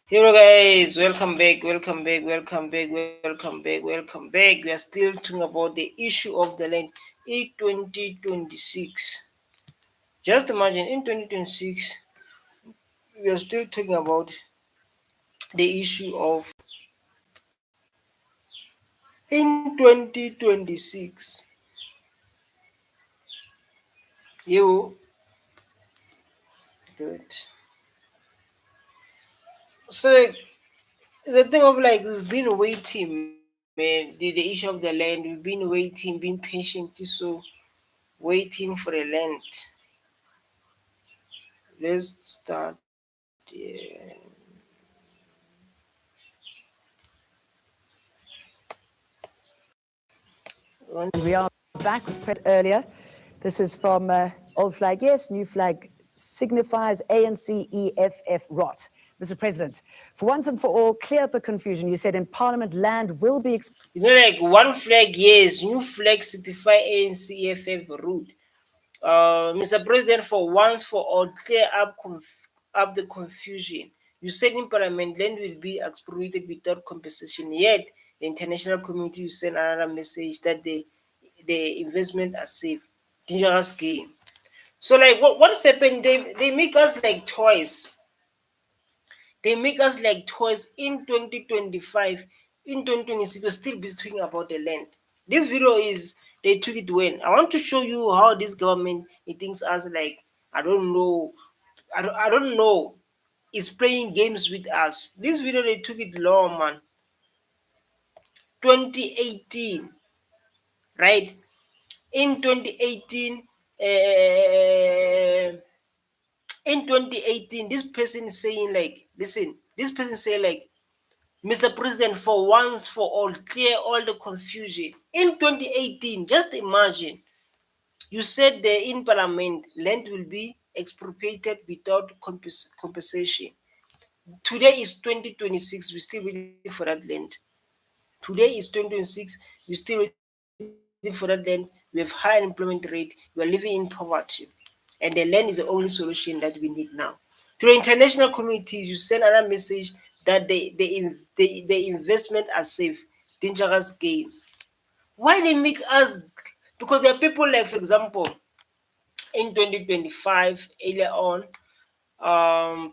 Hello guys, welcome back. We are still talking about the issue of the land in 2026. Just imagine in 2026, we are still talking about the issue of in 2026. You good. So the thing of like we've been waiting, man. The issue of the land, we've been waiting, being patient, so waiting for the land. Let's start. And we are back with earlier. This is from Old Flag, yes, New Flag signifies ANC EFF rot. Mr. President, for once and for all, clear up the confusion. You said in Parliament land will be. Like one flag, yes, new flag certify ANCFF route. Mr. President, for once for all, clear up the confusion. You said in Parliament land will be expropriated without compensation. Yet the international community will send another message that the investment are safe. Dangerous game. So like what's happened? They make us like toys. They make us like toys in 2025. In 2026, we're still busy talking about the land. This video is they took it when. I want to show you how this government it thinks us like I don't know. I don't know. Is playing games with us. This video they took it long, man. 2018, right? In 2018, in 2018, this person is saying like, listen, this person say like Mr. President, for once for all, clear all the confusion. In 2018, just imagine, you said there in Parliament, land will be expropriated without compensation. Today is 2026, we're still waiting for that land. Today is 2026, we're still waiting for that land. We have high unemployment rate, we are living in poverty. And the land is the only solution that we need now. To the international community, you send another message that the investment are safe, dangerous game. Why they make us? Because there are people like, for example, in 2025, earlier on,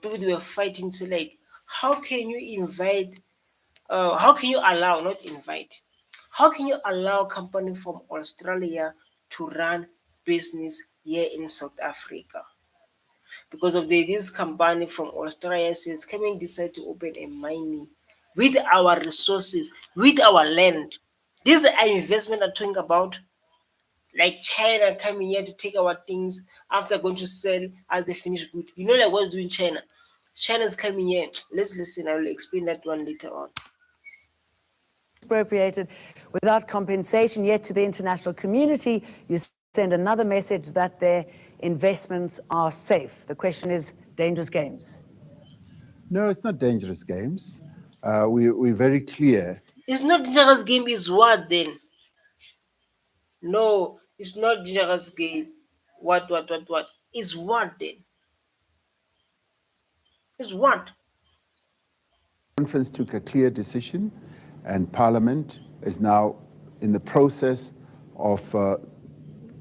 people they were fighting to like, how can you invite? How can you allow, not invite? How can you allow company from Australia to run business here in South Africa? Because of this company from Australia says coming decide to open a mining with our resources, with our land. This is an investment I'm talking about. Like China coming here to take our things after going to sell as the finished good. You know like what's doing China? China's coming here. Let's listen. I will explain that one later on. Expropriated without compensation, yet to the international community, you send another message that their investments are safe. The question is dangerous games. No, it's not dangerous games. We're very clear. It's not dangerous game is what then? No, it's not dangerous game. What? Is what then? Is what? Conference took a clear decision, and Parliament is now in the process of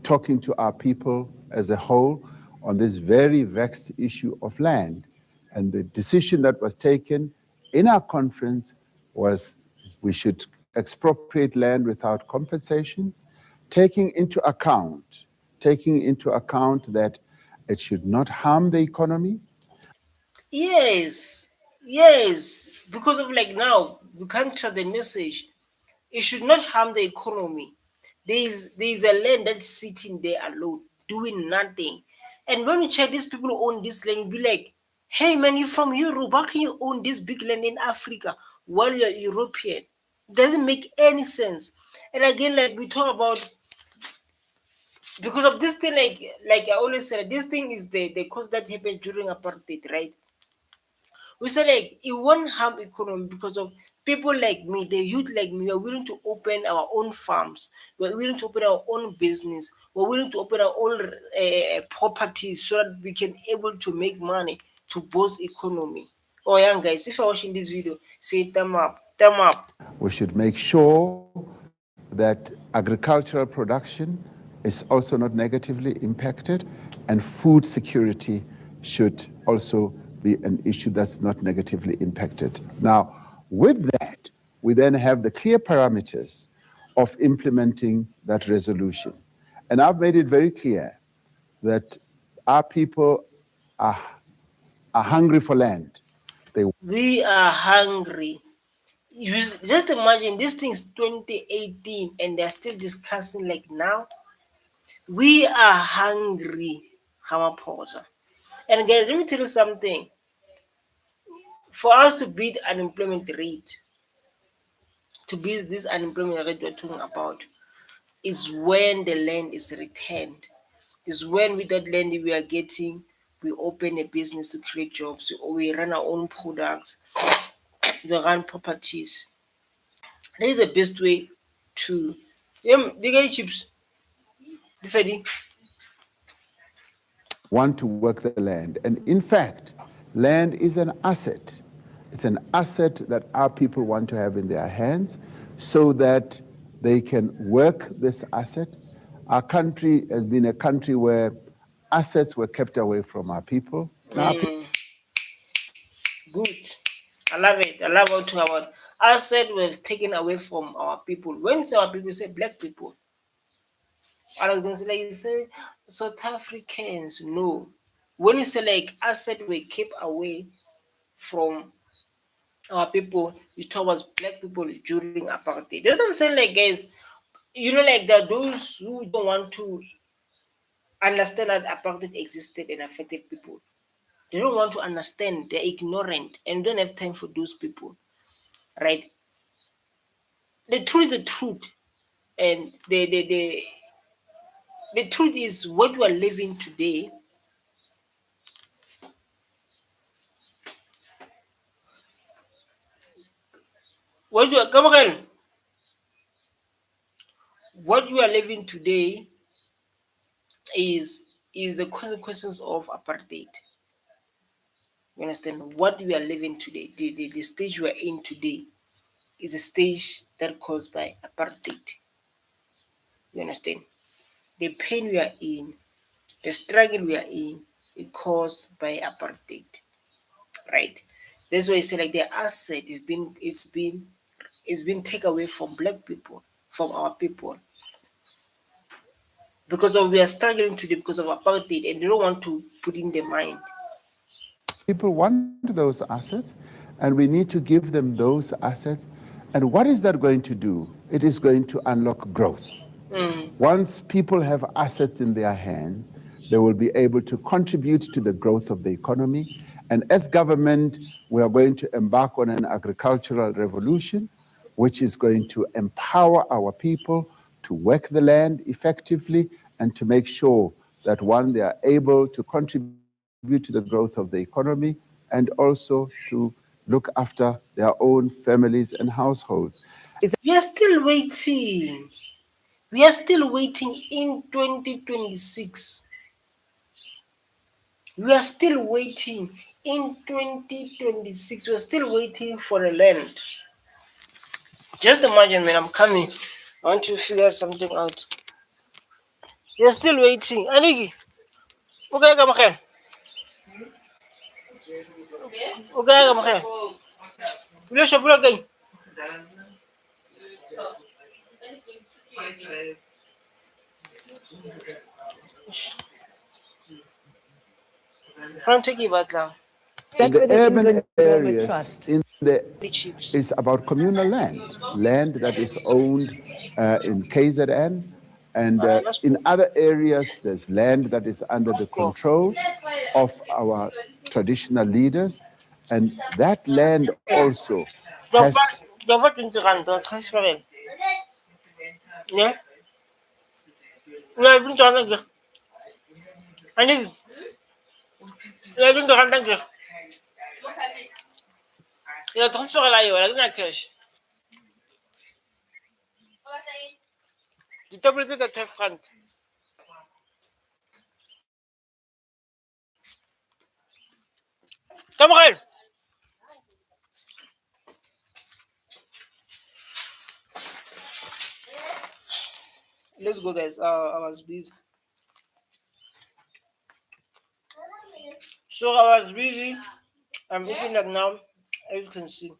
talking to our people as a whole on this very vexed issue of land. And the decision that was taken in our conference was we should expropriate land without compensation, taking into account that it should not harm the economy. Yes, because of like now we can't trust the message. It should not harm the economy. There is a land that's sitting there alone, doing nothing. And when we check these people who own this land, be like, hey man, you from Europe, how can you own this big land in Africa while you're European? Doesn't make any sense. And again, like we talk about because of this thing, like I always said, this thing is the cause that happened during apartheid, right? We say like it won't harm economy because of people like me, the youth like me, are willing to open our own farms, we're willing to open our own business, we're willing to open our own properties so that we can able to make money to boost economy. Oh, young guys, if you're watching this video, say thumb up, thumb up. We should make sure that agricultural production is also not negatively impacted, and food security should also be an issue that's not negatively impacted. Now, with that, we then have the clear parameters of implementing that resolution. And I've made it very clear that our people are hungry for land. We are hungry. You just imagine this thing's 2018 and they're still discussing like now. We are hungry, Ramaphosa. And guys, let me tell you something. For us to beat unemployment rate, to beat this unemployment rate we're talking about, is when the land is returned. Is when with that land we are getting, we open a business to create jobs, we run our own products, we run properties. That is the best way to. They get chips. Different. Want to work the land. And in fact, land is an asset. It's an asset that our people want to have in their hands so that they can work this asset. Our country has been a country where assets were kept away from our people. Good. I love it. I love how to about asset was taken away from our people. When you say our people, you say black people. I was going to say, like, you say South Africans. No. When you say like asset were kept away from our people, you talk about black people during apartheid. That's what I'm saying, like guys. Like there are those who don't want to understand that apartheid existed and affected people. They don't want to understand. They're ignorant and don't have time for those people, right? The truth is the truth, and the truth is what we are living today. What you are, come again. What we are living today is the consequences of apartheid. You understand? What we are living today, the stage we are in today, is a stage that caused by apartheid. You understand? The pain we are in, the struggle we are in, is caused by apartheid. Right? That's why I say like the asset it's been taken away from black people, from our people. Because of we are struggling today because of apartheid and they don't want to put in their mind. People want those assets, and we need to give them those assets. And what is that going to do? It is going to unlock growth. Once people have assets in their hands, they will be able to contribute to the growth of the economy. And as government, we are going to embark on an agricultural revolution, which is going to empower our people to work the land effectively and to make sure that, one, they are able to contribute to the growth of the economy and also to look after their own families and households. We are still waiting. We are still waiting in 2026. We are still waiting in 2026. We are still waiting for a land. Just imagine, man, I'm coming. I want to figure something out. We are still waiting. Anigi, okay, come here. Okay, come here. Bilo siya bulag kay. Parang take it back lang. In the urban areas, trust. it's about communal land, land that is owned in KZN, and in other areas, there's land that is under the control of our traditional leaders, and that land also has. Dapat yung kanto, transfer. Ne? Ngayon to kanto. Ano? Ngayon to kanto. Ya transfer layo, lagi na cash. Dito pala ito the front. Come on. Let's go, guys. I was busy. So I was busy. I'm eating like now. As you can see.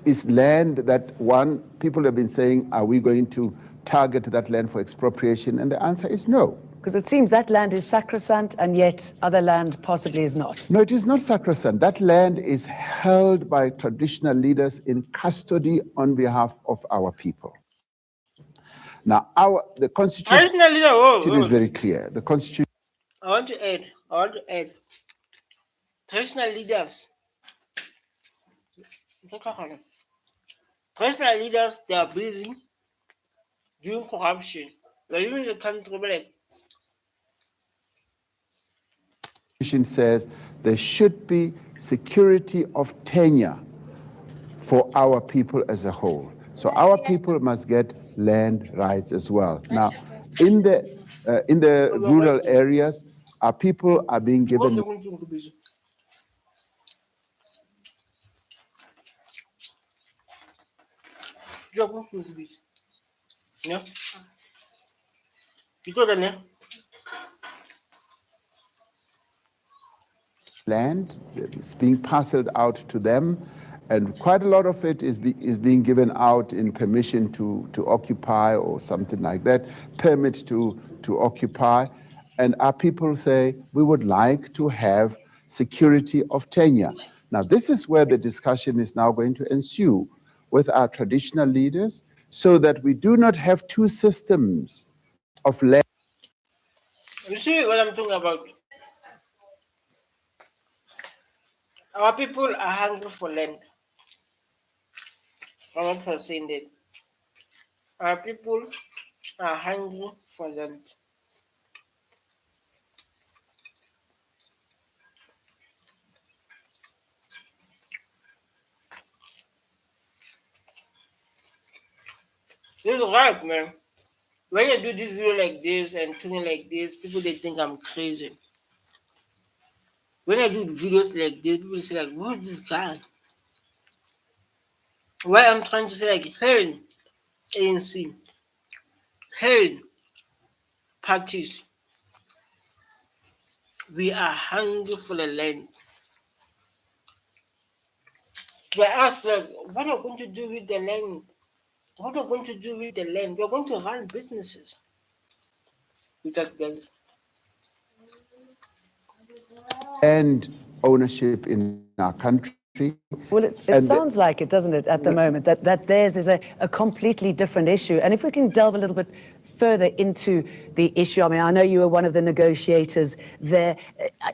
Is land that one, people have been saying, are we going to target that land for expropriation? And the answer is no. Because it seems that land is sacrosanct and yet other land possibly is not. No, it is not sacrosanct. That land is held by traditional leaders in custody on behalf of our people. Now, the Constitution Traditional leader. is very clear. The Constitution. I want to add. Traditional leaders. Traditional leaders, they are busy doing corruption. They're living in the country like says there should be security of tenure for our people as a whole. So our people must get land rights as well. Now, in the rural areas, our people are being given. Yeah. Land. It's being parceled out to them, and quite a lot of it is being given out in permission to occupy or something like that, permit to occupy. And our people say, we would like to have security of tenure. Now, this is where the discussion is now going to ensue with our traditional leaders, so that we do not have two systems of land. You see what I'm talking about? Our people are hungry for land. I'm not saying that. Our people are hungry for land. This is right, man. When you do this video like this and talking like this, people they think I'm crazy. When I do videos like this, people say like, "Who's this guy?" Why I'm trying to say like, "Hey, ANC, hey, parties, we are hungry for the land." We ask like, "What are you going to do with the land? What are you going to do with the land? We're going to run businesses with that land." And ownership in our country. Well, it sounds like it, doesn't it, at the moment, that theirs is a completely different issue. And if we can delve a little bit further into the issue, I mean, I know you were one of the negotiators there.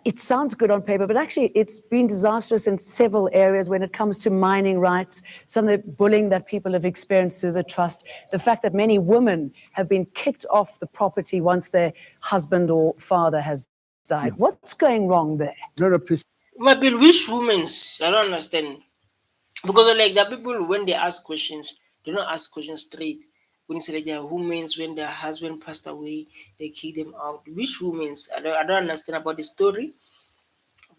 It sounds good on paper, but actually it's been disastrous in several areas when it comes to mining rights, some of the bullying that people have experienced through the trust, the fact that many women have been kicked off the property once their husband or father has died. What's going wrong there? No, please. Maybe which women? I don't understand. Because like the people when they ask questions, they don't ask questions straight. When you say like there are women when their husband passed away, they kick them out. Which women? I don't understand about the story.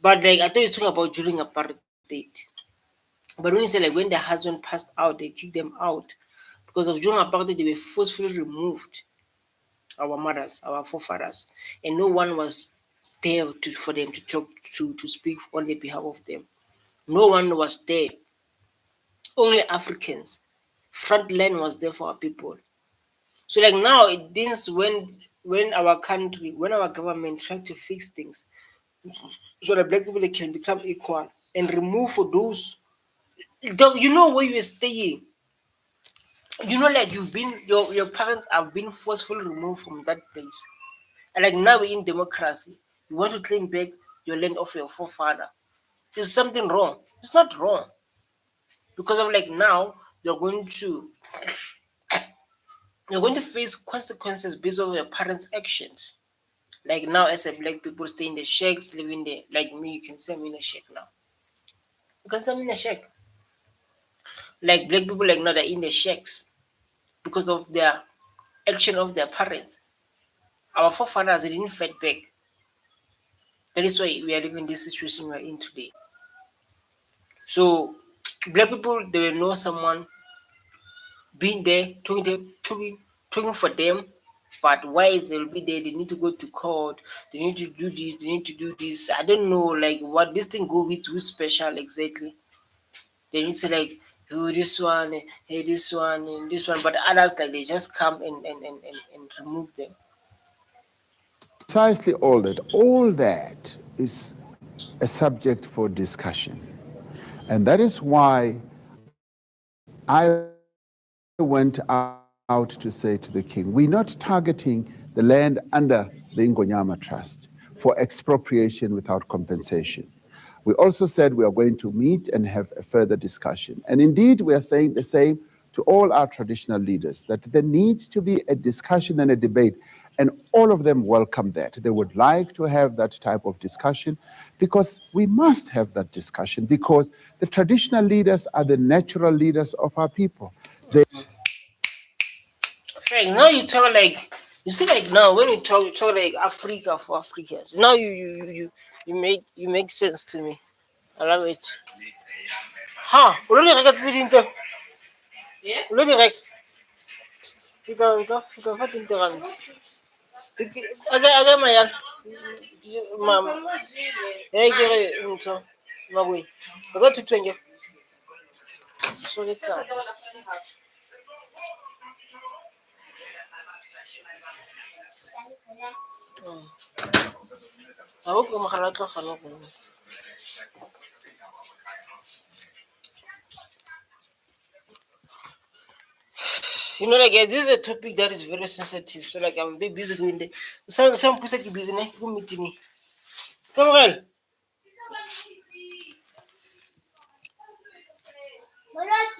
But like I thought you're talking about during apartheid. But when you say like when their husband passed out, they kicked them out. Because of during apartheid, they were forcefully removed. Our mothers, our forefathers. And no one was there for them to talk to speak on the behalf of them. No one was there. Only Africans. Frontline was there for our people. So like now it means when our country, when our government tries to fix things so that black people they can become equal and remove for those you know where you're staying. You know like you've been your parents have been forcefully removed from that place. And like now we're in democracy. You want to claim back your land of your forefather. Is something wrong? It's not wrong. Because of like now you're going to face consequences based on your parents' actions. Like now, as a black people stay in the shacks, living there. Like me, you can send me in a shack now. You can send me in a shack. Like black people, like now they're in the shacks because of their action of their parents. Our forefathers they didn't fight back. That is why we are living this situation we are in today. So black people, they will know someone being there, talking for them. But why is they'll be there? They need to go to court. They need to do this. They need to do this. I don't know, like what this thing go with. Who's special exactly? They need to like, oh, this one, hey, this one, and this one. But others, like they just come and remove them. Precisely all that is a subject for discussion. And that is why I went out to say to the king, we're not targeting the land under the Ingonyama Trust for expropriation without compensation. We also said we are going to meet and have a further discussion. And indeed, we are saying the same to all our traditional leaders, that there needs to be a discussion and a debate, and all of them welcome that. They would like to have that type of discussion because we must have that discussion because the traditional leaders are the natural leaders of our people. They Like now you talk like you see like now when you talk like Africa for Africans. Now you make sense to me. I love it. Ha! Ulole reka tse ding tse. Ulole reka. Fika fa teng rand. Aga mayan. Mama. Eh ke re ntho. Magwe. Ga thutwenge. So le ka. Ha o go mogala tlo gana go. You know, like this is a topic that is very sensitive. So like I'm a bit busy doing the some pusa ki busy ne go meeting. Come on.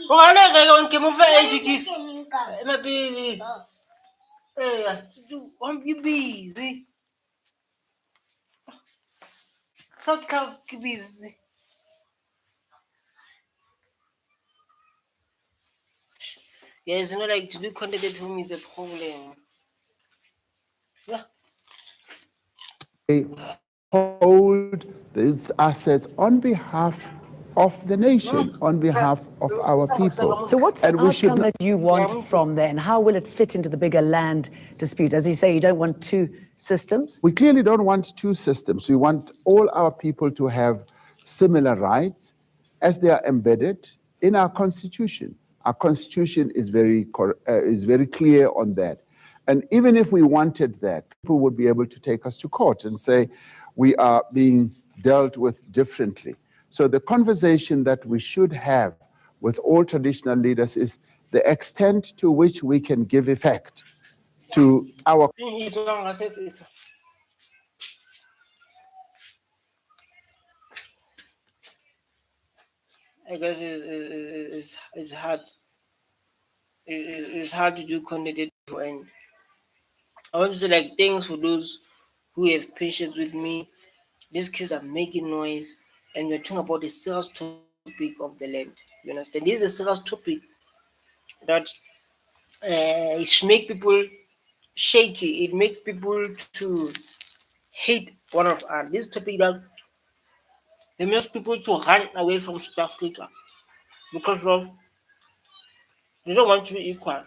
Oh, I like on came over educate. My baby. Hey, I'm you busy. So come busy. Yes, you know, like to do content at home is a problem. Yeah. hold these assets on behalf of the nation, on behalf of our people. So what's the And we should outcome not that you want from there, and how will it fit into the bigger land dispute? As you say, you don't want two systems. We clearly don't want two systems. We want all our people to have similar rights as they are embedded in our constitution. Our constitution is very clear on that. And even if we wanted that, people would be able to take us to court and say we are being dealt with differently. So the conversation that we should have with all traditional leaders is the extent to which we can give effect to our I guess it's hard. It's hard to do content and I want to say like thanks for those who have patience with me. These kids are making noise, and we're talking about the serious topic of the land. You understand? This is a serious topic that it make people shaky. It makes people to hate one of us. This topic that it makes people to run away from South Africa because of they don't want to be equal.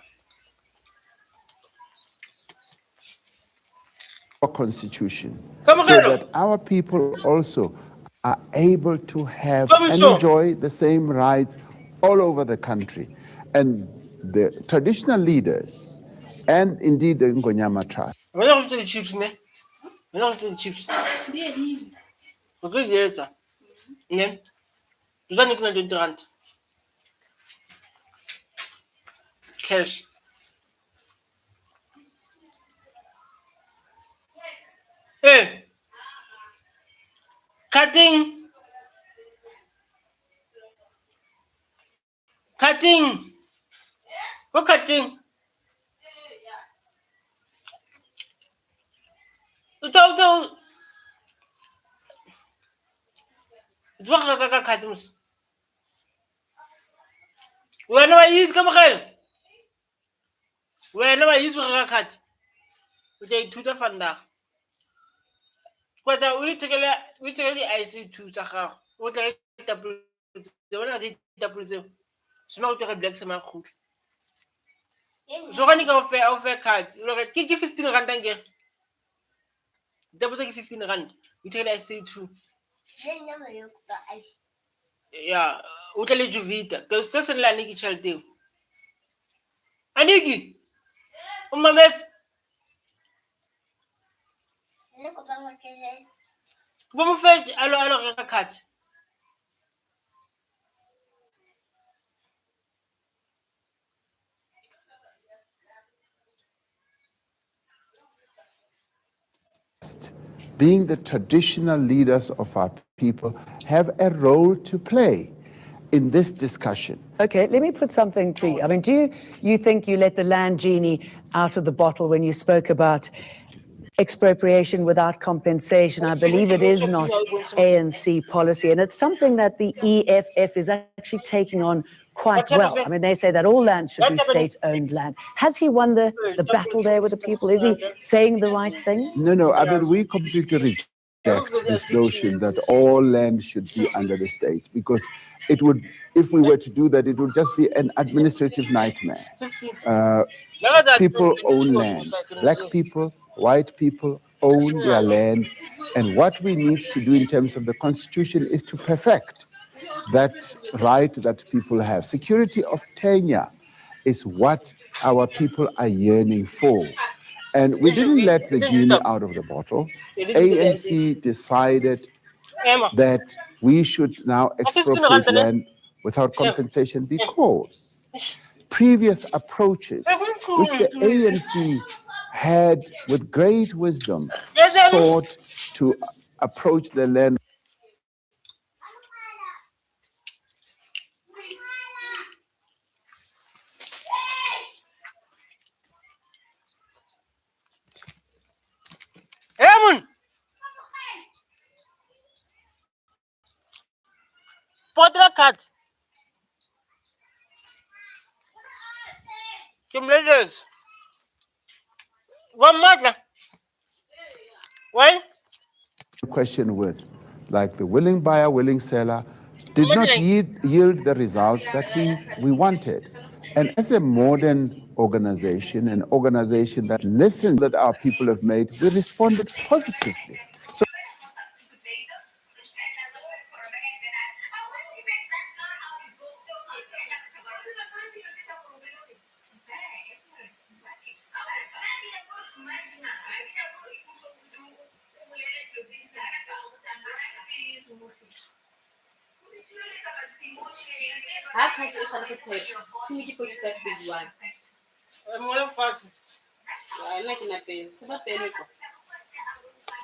constitution Come so on, that our people also are able to have come and on. enjoy the same rights all over the country. And the traditional leaders and indeed the Ngonyama Trust We're not to the chips, man. We're not to the chips. Okay, later. Then, does that make me do cash? Hey, cutting, cutting. What cutting? Ito. It's what cutting. When I use come again. When I use cut. They to the fanda. Kgotsa o ithekele IC2 tsa gago o tla ditapole tseo bona ditapole tseo sema go tlogela black sema khutla so gane ka o fe card lo ke 15 rand angere ditapole ke 15 rand o ithekele IC2 ya o tla le Juvita ke se nla niki tšhelete eo aniki o mames bo mo fe alo reka card being the traditional leaders of our people, have a role to play in this discussion. Okay, let me put something to you. I mean, do you think you let the land genie out of the bottle when you spoke about expropriation without compensation? I believe it is not ANC policy, and it's something that the EFF is actually taking on quite well. I mean, they say that all land should be state-owned land. Has he won the battle there with the people? Is he saying the right things? No, I mean, we completely reject this notion that all land should be under the state, because it would, if we were to do that, it would just be an administrative nightmare. People own land. Black people, white people own their land. And what we need to do in terms of the constitution is to perfect that right that people have. Security of tenure is what our people are yearning for. And we didn't let the genie out of the bottle. ANC decided that we should now expropriate land without compensation because previous approaches, which the ANC had with great wisdom sought to approach the land. Podra card. Kim ladies. One mother. Why? Question with, like the willing buyer, willing seller, did not yield the results that we wanted. And as a modern organization, an organization that listens that our people have made, we responded positively.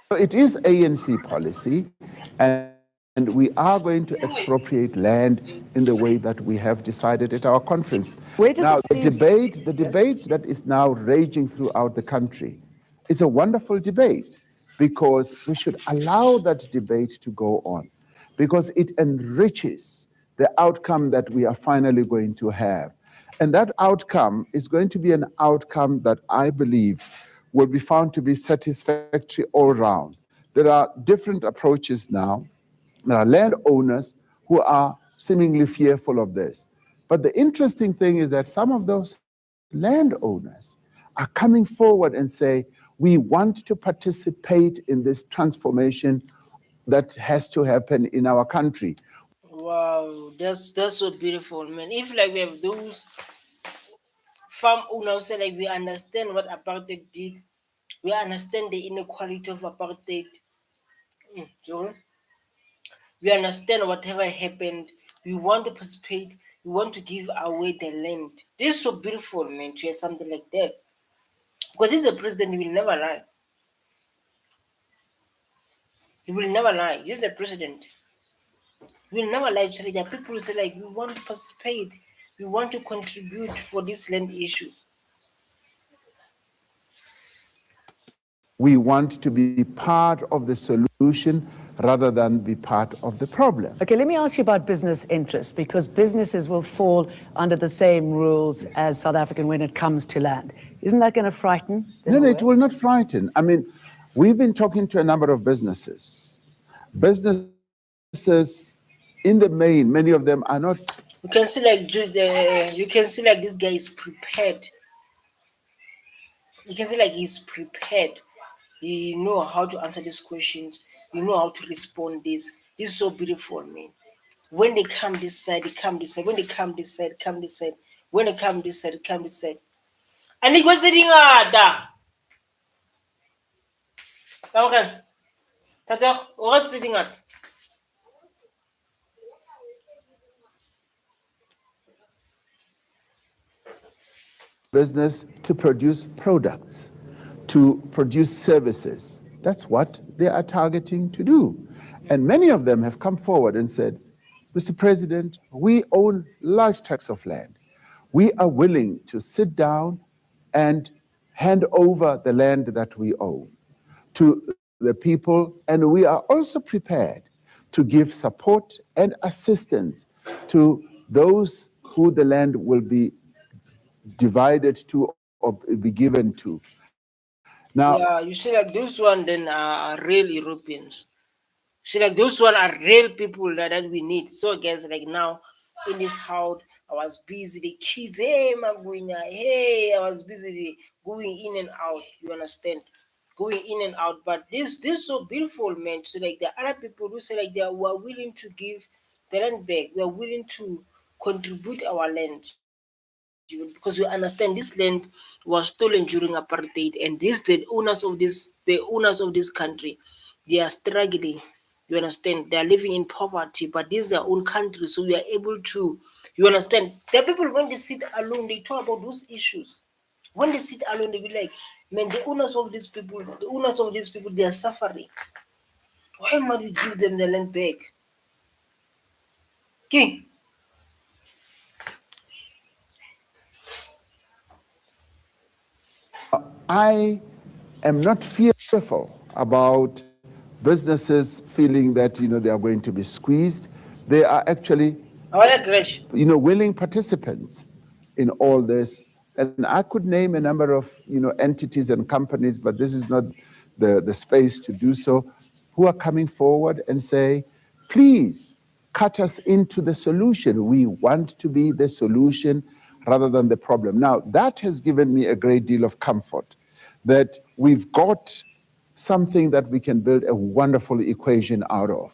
So it is ANC policy, and we are going to expropriate land in the way that we have decided at our conference. Now, the debate that is now raging throughout the country is a wonderful debate, because we should allow that debate to go on, because it enriches the outcome that we are finally going to have. And that outcome is going to be an outcome that I believe will be found to be satisfactory all round. There are different approaches now. There are landowners who are seemingly fearful of this. But the interesting thing is that some of those landowners are coming forward and say, we want to participate in this transformation that has to happen in our country. Wow, that's so beautiful, man. If like we have those farm owners say like we understand what apartheid did, we understand the inequality of apartheid. So we understand whatever happened. We want to participate. We want to give away the land. This is so beautiful, man, to hear something like that. Because this is a president, he will never lie. He will never lie. This is the president. He will never lie. Actually, there are people who say like, we want to participate. We want to contribute for this land issue. We want to be part of the solution rather than be part of the problem. Okay, let me ask you about business interests, because businesses will fall under the same rules as South African when it comes to land. Isn't that going to frighten them? No, it will not frighten. I mean, We've been talking to a number of businesses. Businesses, in the main, many of them are not. You can see like you can see like this guy is prepared. You can see like he's prepared. He know how to answer these questions. You know how to respond this. This is so beautiful, man. When they come this side, they come this side. When they come this side, come this side. When they come this side, come this side. And he was sitting ada. Okay. Tata, what's sitting at? Business to produce products, to produce services. That's what they are targeting to do. And many of them have come forward and said, Mr. President, we own large tracts of land. We are willing to sit down and hand over the land that we own to the people, and we are also prepared to give support and assistance to those who the land will be divided to or be given to. Now, Yeah, you see, like those one then are real Europeans. See, like those one are real people that we need. So, guys, like now in this house, I was busy. The kids, hey, Maguina, hey, I was busy going in and out. You understand? Going in and out. But this so beautiful, man. So, like there are other people who say like they are willing to give the land back. We are willing to contribute our land because we understand this land was stolen during apartheid, and this the owners of this country, they are struggling. You understand? They are living in poverty, but this is their own country, so we are able to. You understand? The people when they sit alone, they talk about those issues. When they sit alone, they be like, "Man, the owners of these people, they are suffering. Why must we give them the land back?" King, I am not fearful about businesses feeling that they are going to be squeezed. They are actually how are you, Gresh? willing participants in all this. And I could name a number of entities and companies, but this is not the space to do so, who are coming forward and say, please cut us into the solution. We want to be the solution rather than the problem. Now, that has given me a great deal of comfort that we've got something that we can build a wonderful equation out of.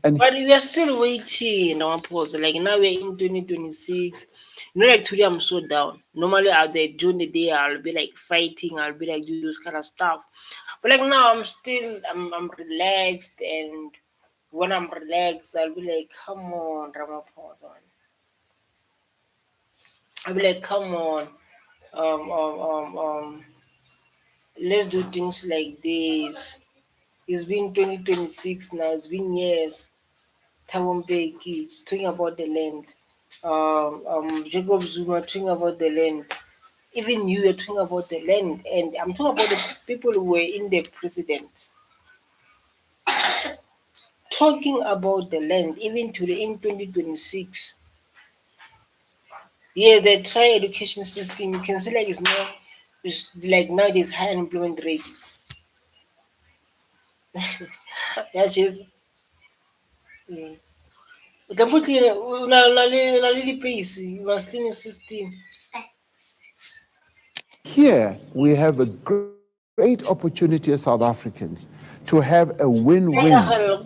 And But we are still waiting on pause. Like now we're in 2026. You know, like today I'm so down. Normally out there during the day I'll be like fighting, I'll be like do those kind of stuff. But like now I'm relaxed, and when I'm relaxed I'll be like, come on, Ramaphosa. I'll be like, come on. Um um um um let's do things like this. It's been 2026 now, it's been years. Thabo Mbeki is talking about the land. Jacob Zuma talking about the land. Even you are talking about the land, and I'm talking about the people who were in the president talking about the land. Even today in 2026, yeah, the try education system. You can see like it's like now there's high unemployment rate. That's just. Mm. Ka put una le di-pace, you must clean the system. here we have a great opportunity as South Africans to have a win-win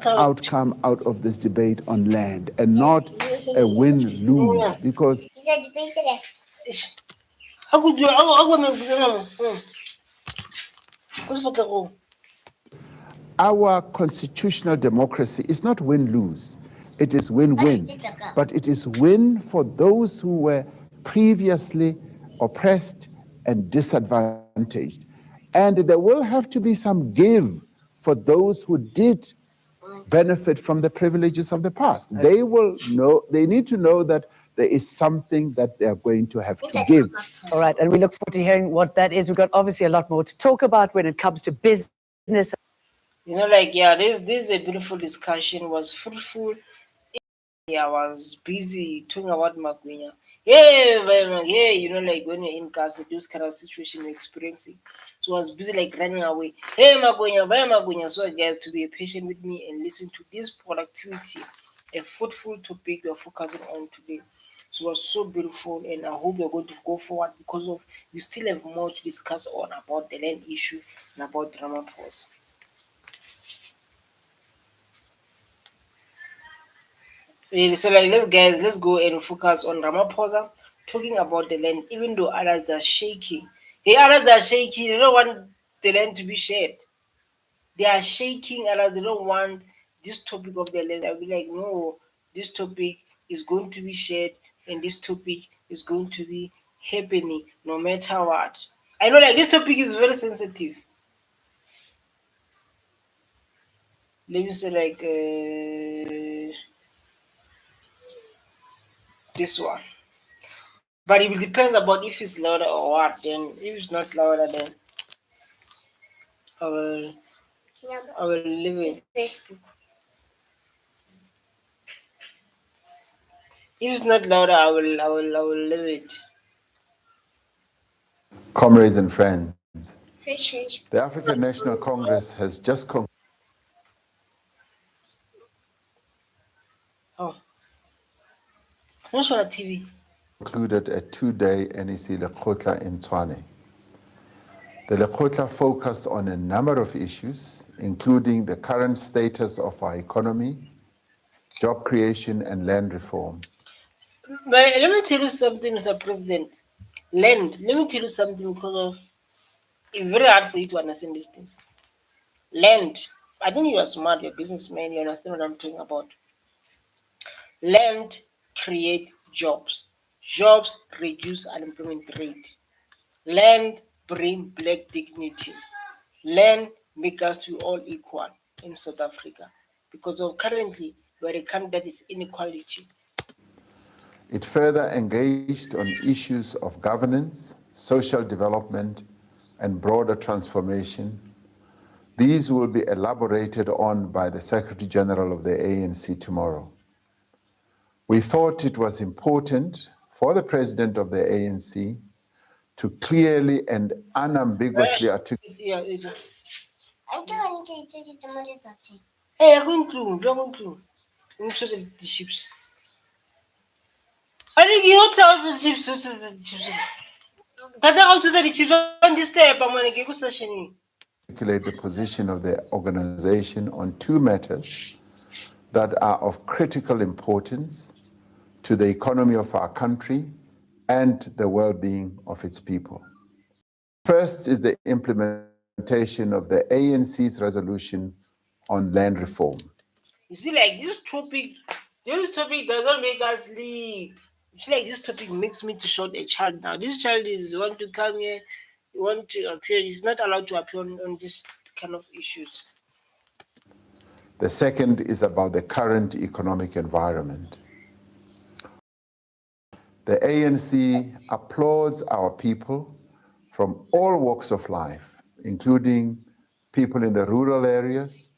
outcome out of this debate on land and not a win-lose because Ako dua ako may ano. What's for ko? our constitutional democracy is not win-lose. It is win-win. But it is win for those who were previously oppressed and disadvantaged. And there will have to be some give for those who did benefit from the privileges of the past. They need to know that there is something that they are going to have to give. All right, and we look forward to hearing what that is. We've got obviously a lot more to talk about when it comes to business. You know, like yeah, this is a beautiful discussion. Was fruitful. Yeah, I was busy talking about Magwinya. Yeah, yeah, you know, like when you're in Gaza, those kind of situation you're experiencing. So I was busy like running away. Hey, Magonya, where Magonya? So I get to be patient with me and listen to this productivity, a fruitful topic we're focusing on today. So it was so beautiful, and I hope you're going to go forward because of we still have more to discuss on about the land issue and about Ramaphosa. So like let's go and focus on Ramaphosa talking about the land, even though others are shaking. The others are shaking, they don't want the land to be shared. They are shaking others, they don't want this topic of the land. I'll be like, no, this topic is going to be shared and this topic is going to be happening no matter what. I know like this topic is very sensitive. Let me say like this one. But it will depend about if it's louder or what. Then if it's not louder, then I will I will leave it. Facebook. If it's not louder, I will leave it. Comrades and friends, the African National Congress has just Oh, what's on the TV? concluded a two-day NEC Lekgotla in Tshwane. The Lekgotla focused on a number of issues, including the current status of our economy, job creation, and land reform. But let me tell you something, Mr. President. Land. Let me tell you something because of it's very hard for you to understand these things. Land. I think you are smart. You're a businessman. You understand what I'm talking about. Land create jobs. Jobs reduce unemployment rate. Land bring black dignity. Land make us we all equal in South Africa because of currently we're a country that is inequality. It further engaged on issues of governance, social development, and broader transformation. These will be elaborated on by the Secretary General of the ANC tomorrow. We thought it was important for the President of the ANC to clearly and unambiguously articulate Yeah, hey, I'm going through. You're going through. I'm sure the ships. I think you tell the chips. The chips. Tata how to the chips on this step. I'm gonna give you session. the position of the organization on two matters that are of critical importance to the economy of our country and the well-being of its people. First is the implementation of the ANC's resolution on land reform. You see, like this topic doesn't make us sleep. You see, like this topic makes me to shout a child now. This child is want to come here, want to appear. He's not allowed to appear on this kind of issues. The second is about the current economic environment. The ANC applauds our people from all walks of life, including people in the rural areas,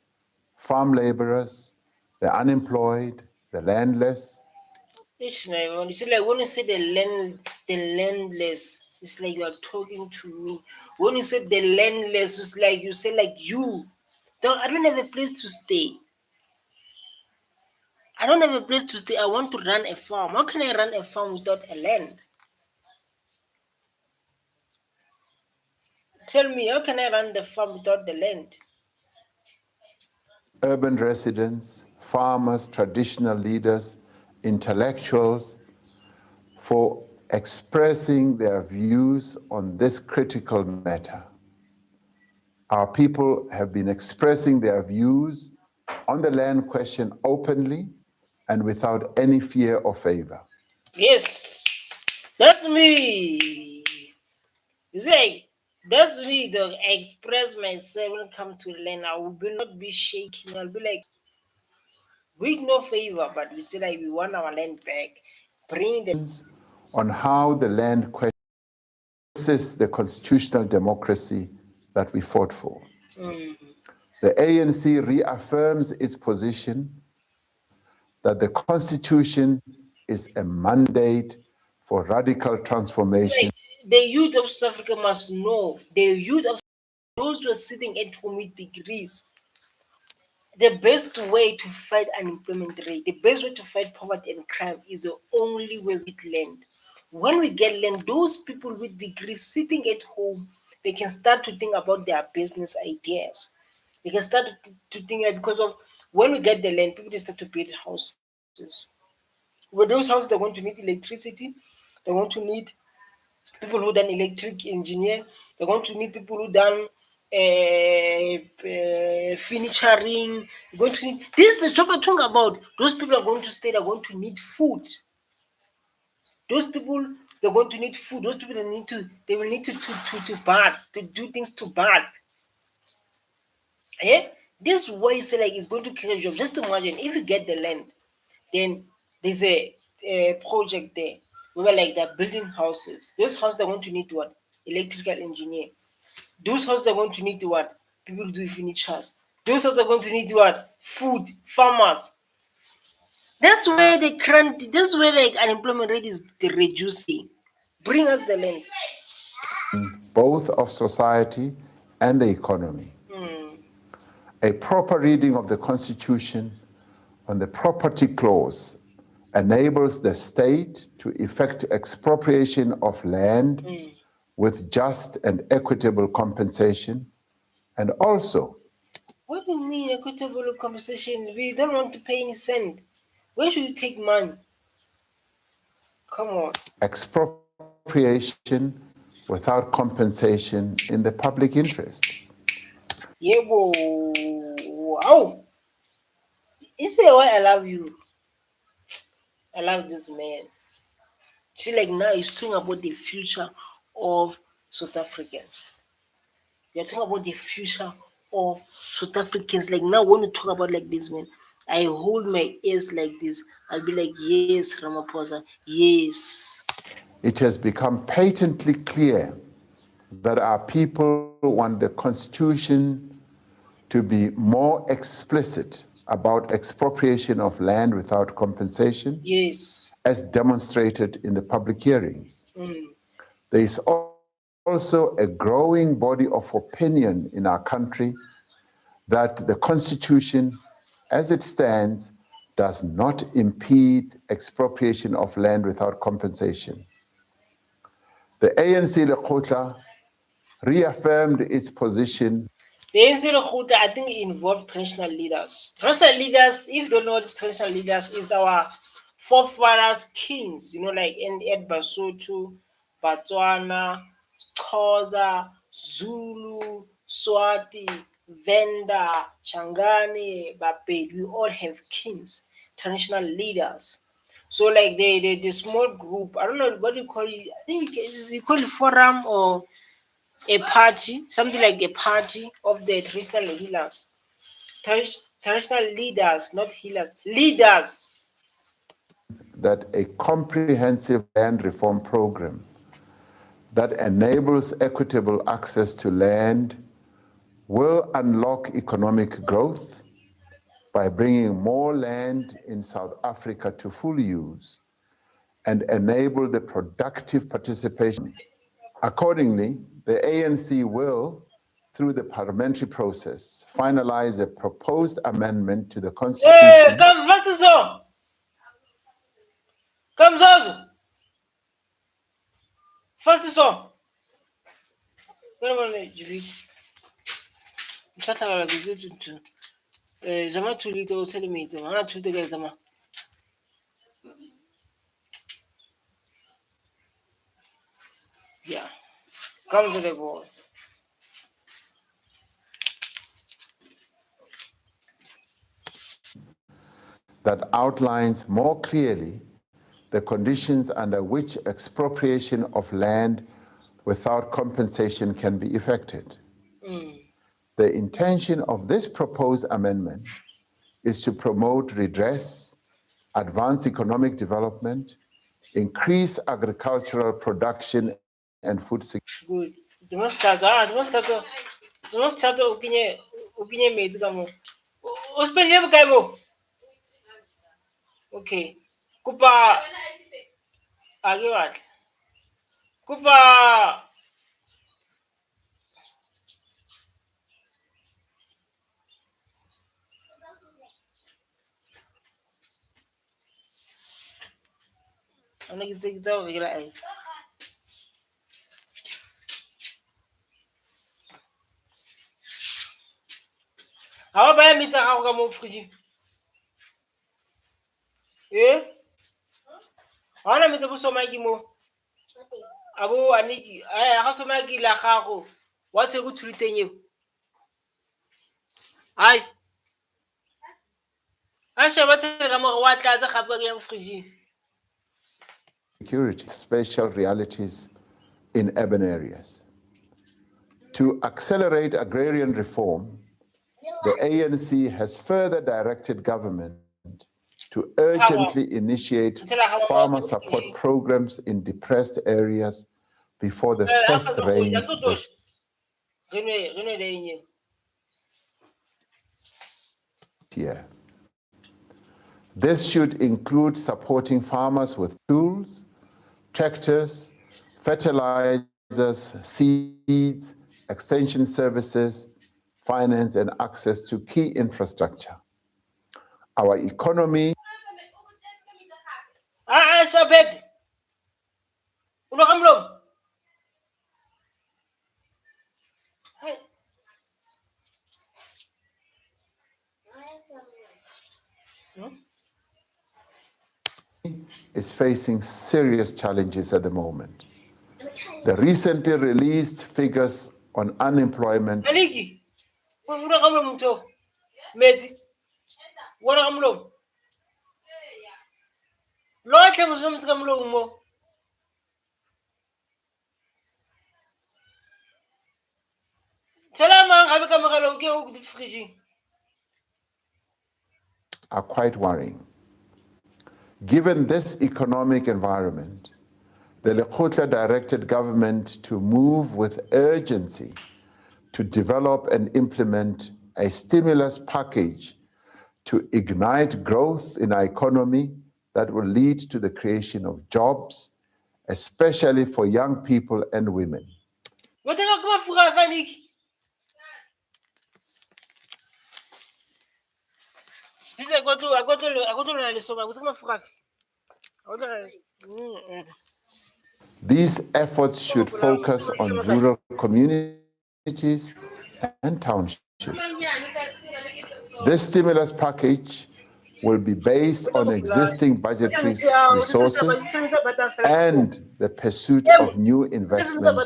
farm laborers, the unemployed, the landless. It's like you see, like when you say the landless, it's like you are talking to me. When you say the landless, it's like you say like you. I don't have a place to stay. I don't have a place to stay. I want to run a farm. How can I run a farm without a land? Tell me, how can I run the farm without the land? Urban residents, farmers, traditional leaders, intellectuals, for expressing their views on this critical matter. Our people have been expressing their views on the land question openly and without any fear or favor. Yes, that's me. You see, like, that's me. To express myself when it comes to land. I will not be shaking. I'll be like, with no favor, but we say like we want our land back. Bring the On how the land question is the constitutional democracy that we fought for. The ANC reaffirms its position that the Constitution is a mandate for radical transformation. The youth of South Africa must know, the youth of those who are sitting at home with degrees, the best way to fight unemployment rate, the best way to fight poverty and crime is the only way with land. When we get land, those people with degrees sitting at home, they can start to think about their business ideas. They can start to think that because of when we get the land, people just start to build houses. With those houses, they're going to need electricity. They're going to need people who done electric engineer. They're going to need people who done finishing. You're going to need this is the job I'm talking about. Those people are going to stay. They're going to need food. Those people they're going to need food. Those people they will need to bath, to do things to bath. Yeah, this way say like it's going to create a job. Just imagine if you get the land, then there's a project there. We were like they're building houses. Those houses they're going to need what? Electrical engineer. Those houses they're going to need what? People do furnitures. Those houses they're going to need what? Food, farmers. That's where the current that's where like unemployment rate is reducing. Bring us the land. Both of society and the economy. A proper reading of the Constitution on the property clause enables the state to effect expropriation of land with just and equitable compensation, and also What do you mean equitable compensation? We don't want to pay any cent. Where should we take money? Come on. expropriation without compensation in the public interest. Yeah, wow. You say why I love you. I love this man. See, like now he's talking about the future of South Africans. You're talking about the future of South Africans. Like now, when you talk about like this, man, I hold my ears like this. I'll be like, yes, Ramaphosa, yes. It has become patently clear that our people want the Constitution to be more explicit about expropriation of land without compensation, Yes. as demonstrated in the public hearings. There is also a growing body of opinion in our country that the Constitution, as it stands, does not impede expropriation of land without compensation. The ANC Lekgotla reaffirmed its position. The ANC Lekgotla, I think, involved traditional leaders. Traditional leaders, if you don't know what traditional leaders, is our forefathers, kings, like Ed Basotho, Botswana, Xhosa, Zulu, Swati, Venda, Changani, Bapedi. We all have kings, traditional leaders. So like the small group, I don't know what do you call it. I think you call it forum or a party, something like a party of the traditional healers. Traditional leaders, not healers, leaders. That a comprehensive land reform program that enables equitable access to land will unlock economic growth by bringing more land in South Africa to full use and enable the productive participation. Accordingly, the ANC will, through the parliamentary process, finalize a proposed amendment to the Constitution. Hey, come first so. Come so. First so. Zama too little, tell me, Zama too the Zama. Yeah, come to the board. That outlines more clearly the conditions under which expropriation of land without compensation can be effected. The intention of this proposed amendment is to promote redress, advance economic development, increase agricultural production and food security. Good. The most start, the most start, opinion, mates, come on. Ospend never go. Okay. Kupa. Ake batle. Kopa ana ke tsa go rekela ice. Ha ba baya metsi a gago ka mo fridge. Ha ona metsi bo somaki mo. Abo aniki ga somaki la gago. Wa se go thuliteng eo. Hai. A sheba tsela ka mo wa tlatsa gape ke yang fridge. Security, special realities in urban areas. To accelerate agrarian reform, the ANC has further directed government to urgently initiate farmer support programs in depressed areas before the first rains this year. This should include supporting farmers with tools, tractors, fertilizers, seeds, extension services, finance, and access to key infrastructure. Our economy Sabed. Uno kamlom. is facing serious challenges at the moment. The recently released figures on unemployment Aliki. Uno kamlom to. Mezi. Uno kamlom. Lotle muslim kamlom mo. are quite worrying. Given this economic environment, the Lekgotla directed government to move with urgency to develop and implement a stimulus package to ignite growth in our economy that will lead to the creation of jobs, especially for young people and women. These efforts should focus on rural communities and townships. This stimulus package will be based on existing budgetary resources and the pursuit of new investment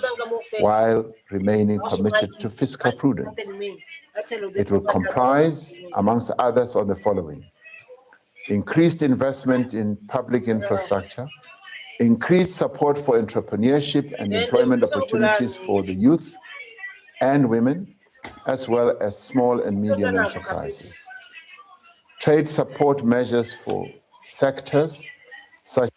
while remaining committed to fiscal prudence. It will comprise, amongst others, on the following: increased investment in public infrastructure, increased support for entrepreneurship and employment opportunities for the youth and women, as well as small and medium enterprises. Trade support measures for sectors such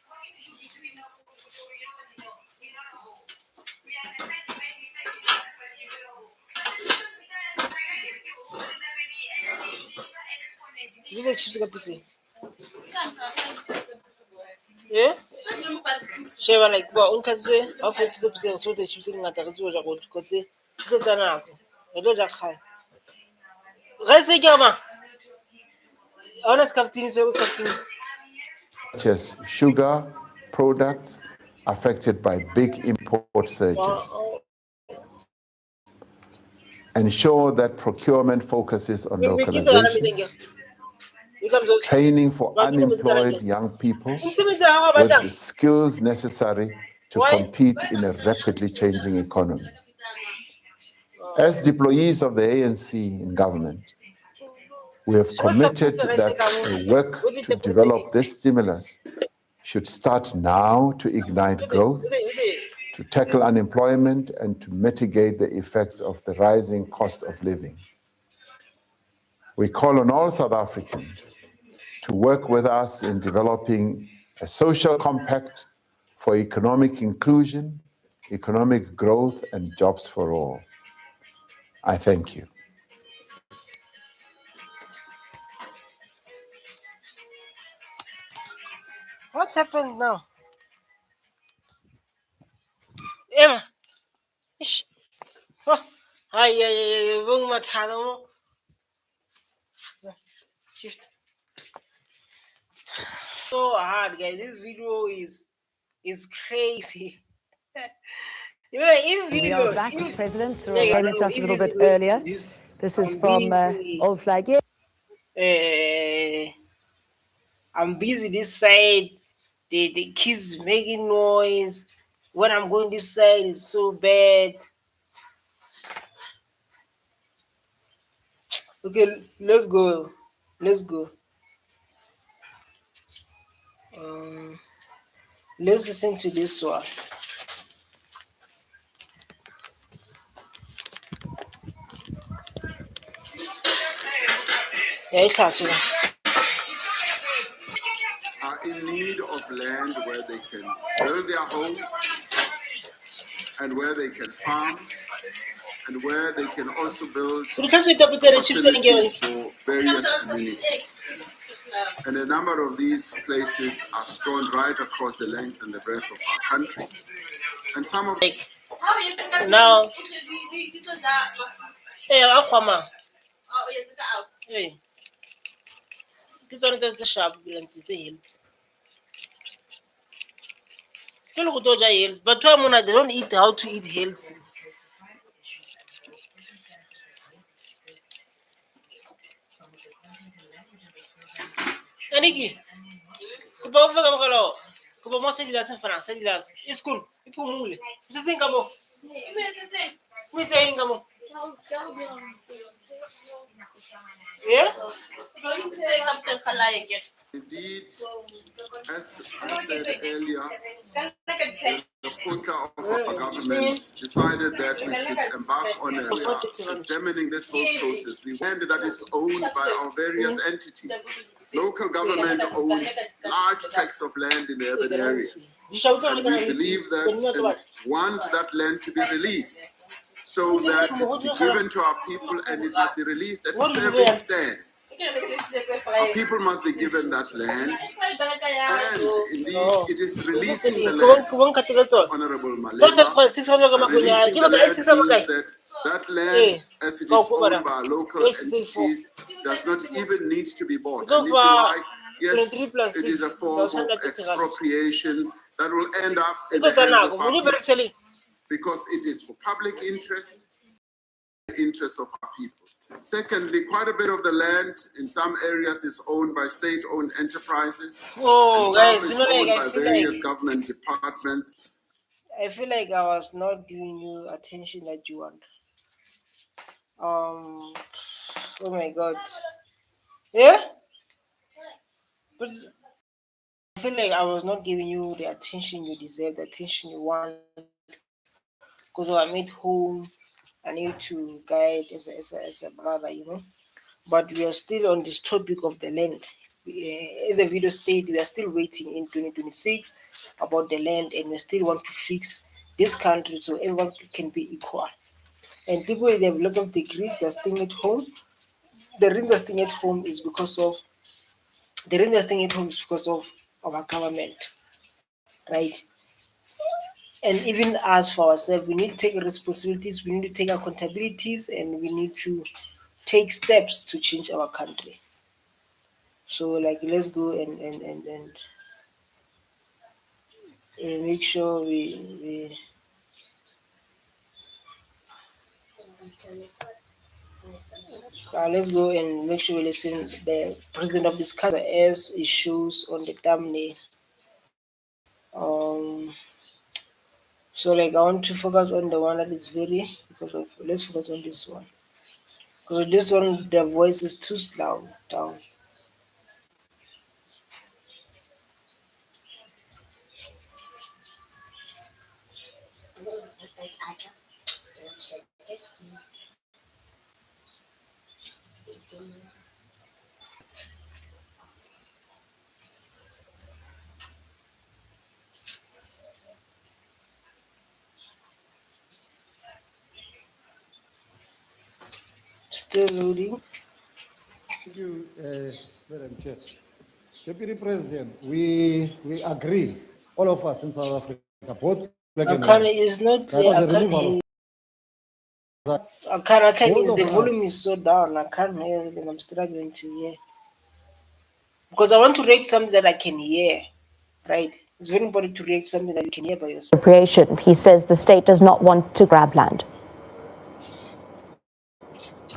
Yeah? Sheba like ba on katse ha fotse se pse so tse chips ngata re tso ja go kotse tse tsa nako re tlo ja kgale re se ke ma honest captain so captain as sugar products affected by big import surges. Ensure that procurement focuses on localization, training for unemployed young people with the skills necessary to compete in a rapidly changing economy. As deployees of the ANC in government, we have committed that the work to develop this stimulus should start now to ignite growth, to tackle unemployment, and to mitigate the effects of the rising cost of living. We call on all South Africans to work with us in developing a social compact for economic inclusion, economic growth, and jobs for all. I thank you. What happened now? Emma. Ish. Oh. Ay, ay, ay, ay, bung mathalo mo. Shift. So hard, guys. This video is crazy. You know, in We are video, back with President Cyril yeah, I came don't to know us a if little this bit is going to earlier. produce. This is I'm from busy. Old Flag. Yeah. I'm busy this side. The kids making noise. When I'm going this side, it's so bad. Okay, let's go. Let's go. Um, let's listen to this one. Yeah, it's actually. Are in need of land where they can build their homes and where they can farm and where they can also build facilities for various amenities. And a number of these places are strewn right across the length and the breadth of our country. And some of Like now, hey, Aquaman. Hey, get on the shop. But they don't eat how to eat healthy. Aniki, kuba ufika makalo. Kuba mo sedilas en France, sedilas. Iskun, ipu mule. Mse zinga mo. Mse zinga mo. Yeah? indeed, as I said earlier, the quota of our government decided that we should embark on examining this whole process. We land that is owned by our various entities. Local government owns large tracts of land in the urban areas. And we believe that and want that land to be released so that it be given to our people, and it must be released at service stands. Our people must be given that land, and indeed it is releasing the land. Honorable Malema, releasing the land means that that land, as it is owned by local entities, does not even need to be bought. And if you like, yes, it is a form of expropriation that will end up in the hands of our people because it is for public interest, the interest of our people. Secondly, quite a bit of the land in some areas is owned by state-owned enterprises, and some is owned by various government departments. I feel like I was not giving you attention that you want. Oh my god. Yeah? But I feel like I was not giving you the attention you deserve, the attention you want. Because I'm at home, I need to guide as a brother, you know. But we are still on this topic of the land. As the video stated, we are still waiting in 2026 about the land, and we still want to fix this country so everyone can be equal. And people they have lots of degrees, they're staying at home. The reason they're staying at home is because of our government, right? And even us for ourselves, we need to take responsibilities, we need to take accountabilities, and we need to take steps to change our country. So like let's go and make sure we let's go and make sure we listen the president of this country as it shows on the thumbnails. Um so like I want to focus on the one that is very because of let's focus on this one. Because this one the voice is too loud down. Still loading. Thank you, Madam Chair. Deputy President, we agree, all of us in South Africa, both I can't. It's not. I can't hear. I can't. I can't. The volume is so down. I can't hear it, and I'm struggling to hear. Because I want to read something that I can hear. Right? It's very important to read something that you can hear by yourself. Appropriation. He says the state does not want to grab land.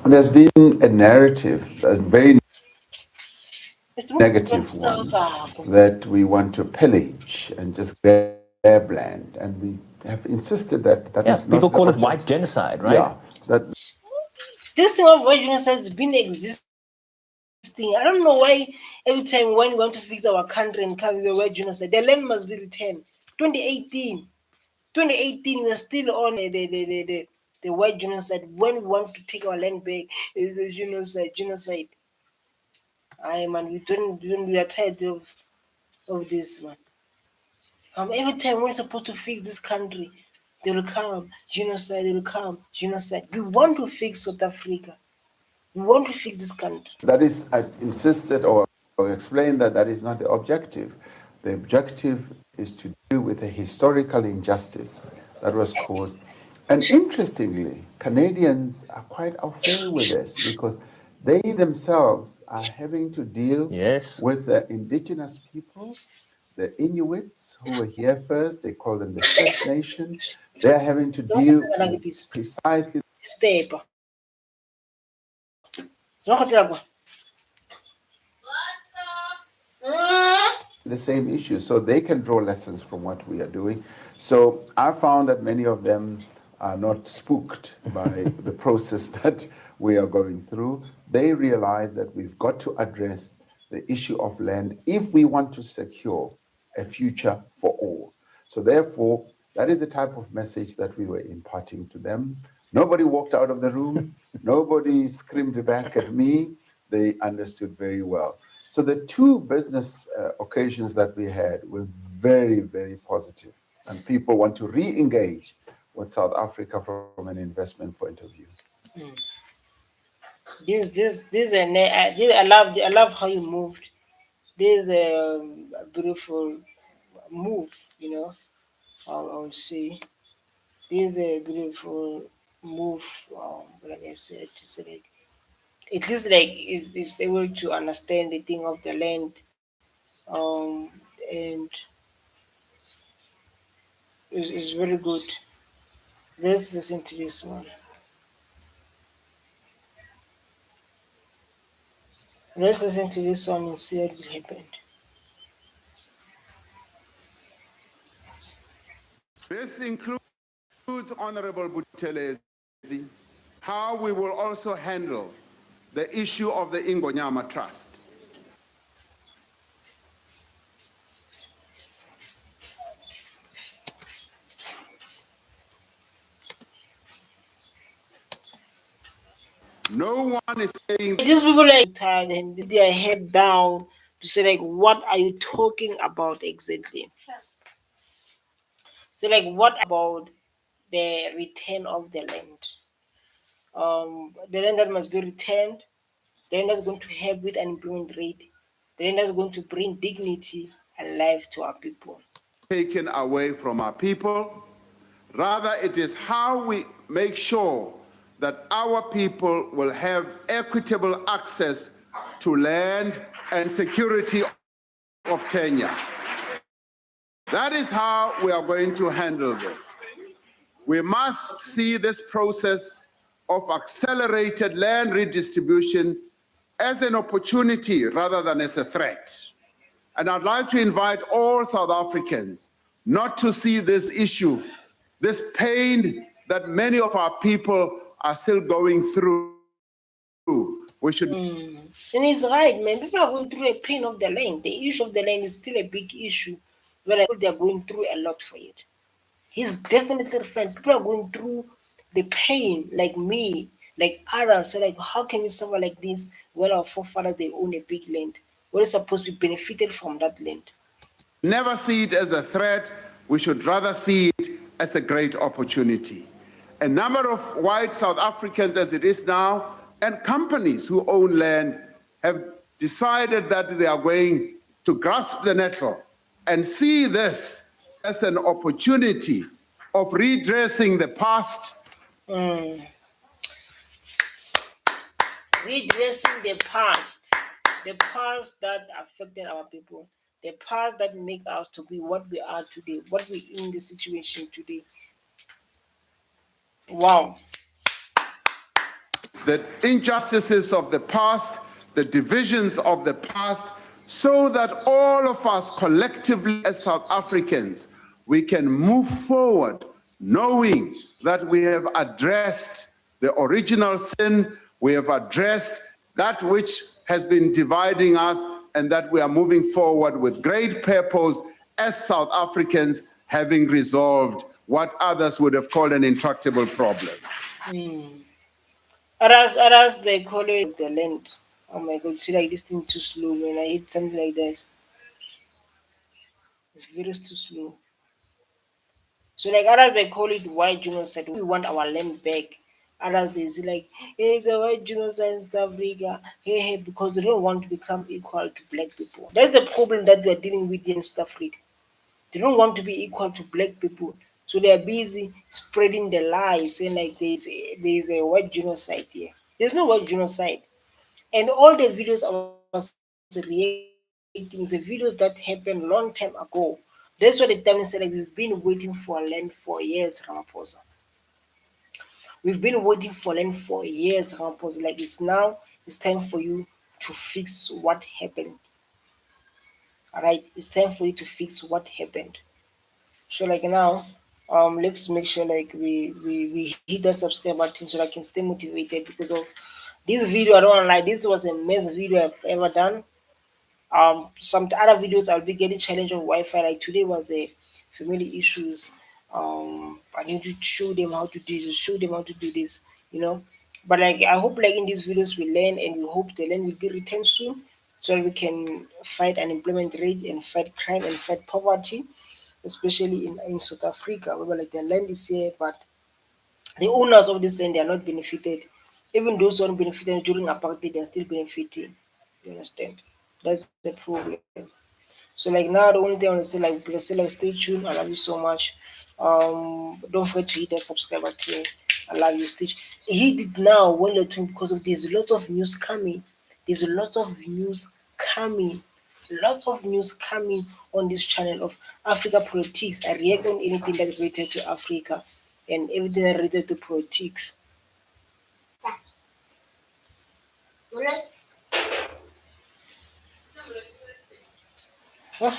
There's been a narrative, a very negative one, that we want to pillage and just grab land, and we have insisted that that is not. People call it white genocide, right? Yeah, that this thing of white genocide has been existing. I don't know why every time when we want to fix our country and come with the white genocide, the land must be returned. 2018, we are still on the white genocide. When we want to take our land back, it's a genocide. Man, we are tired of this, man. Every time we're supposed to fix this country, they will come, genocide, they will come, genocide. We want to fix South Africa. We want to fix this country. that is, I insisted or explained that that is not the objective. The objective is to deal with a historical injustice that was caused. And interestingly, Canadians are quite au fait with this because they themselves are having to deal with the indigenous people, the Inuits who were here first. They call them the First Nation. They're having to deal with precisely the same issues, so they can draw lessons from what we are doing. So I found that many of them are not spooked by the process that we are going through. They realize that we've got to address the issue of land if we want to secure a future for all. So therefore, that is the type of message that we were imparting to them. Nobody walked out of the room. Nobody screamed back at me. They understood very well. So the two business occasions that we had were very, very positive, and people want to re-engage with South Africa from an investment point of view. I love how you moved. This is a beautiful move, I would say. This is a beautiful move, like I said, to say like, it is like it's able to understand the thing of the land, and it's very good. Let's listen to this one. Let's listen to this one and see what will happen. This includes, Honorable Buthelezi, how we will also handle the issue of the Ingonyama Trust. No one is saying these people are tired and their head down to say like, what are you talking about exactly? So like, what about the return of the land? The land that must be returned, the land that's going to help with unemployment rate, the land that's going to bring dignity and life to our people. Taken away from our people. Rather, it is how we make sure that our people will have equitable access to land and security of tenure. That is how we are going to handle this. We must see this process of accelerated land redistribution as an opportunity rather than as a threat. And I'd like to invite all South Africans not to see this issue, this pain that many of our people are still going through. We should. And he's right, man. People are going through a pain of the land. The issue of the land is still a big issue. Where they're going through a lot for it. He's definitely right. People are going through the pain, like me, like others. So like, how can we suffer like this when our forefathers they own a big land? We're supposed to be benefited from that land. Never see it as a threat. We should rather see it as a great opportunity. A number of white South Africans, as it is now, and companies who own land have decided that they are going to grasp the nettle and see this as an opportunity of redressing the past. Redressing the past that affected our people, the past that make us to be what we are today, what we in the situation today. Wow. The injustices of the past, the divisions of the past, so that all of us collectively as South Africans, we can move forward knowing that we have addressed the original sin, we have addressed that which has been dividing us, and that we are moving forward with great purpose as South Africans, having resolved what others would have called an intractable problem. Others they call it the land. Oh my god, see like this thing too slow when I hit something like that. It's very too slow. So like others they call it white genocide. We want our land back. Others they say like, hey, it's a white genocide in South Africa. Hey, because they don't want to become equal to black people. That's the problem that we are dealing with in South Africa. They don't want to be equal to black people. So they are busy spreading the lies, saying like there's a white genocide here. There's no white genocide. And all the videos I was reacting, the videos that happened long time ago. That's what the time said like we've been waiting for land for years, Ramaphosa. We've been waiting for land for years, Ramaphosa. Like it's time for you to fix what happened. Alright, it's time for you to fix what happened. So like now, let's make sure like we hit the subscribe button so I can stay motivated because of this video. I don't wanna lie, this was a mess video I've ever done. Some other videos I'll be getting challenge of Wi-Fi. Like today was the family issues. I need to show them how to do this, show them how to do this, you know. But like I hope like in these videos we learn and we hope the land will be returned soon so that we can fight unemployment rate and fight crime and fight poverty, especially in South Africa, where like the land is here, but the owners of this land they are not benefited. Even those who are benefited during apartheid, they are still benefiting. You understand? That's the problem. So like now the only thing I want to say like please say like stay tuned. I love you so much. Don't forget to hit that subscribe button. I love you, Stitch. Hit it now when you're doing because of there's a lot of news coming. There's a lot of news coming. Lots of news coming on this channel of Africa politics. I react on anything that's related to Africa and everything that related to politics. Huh?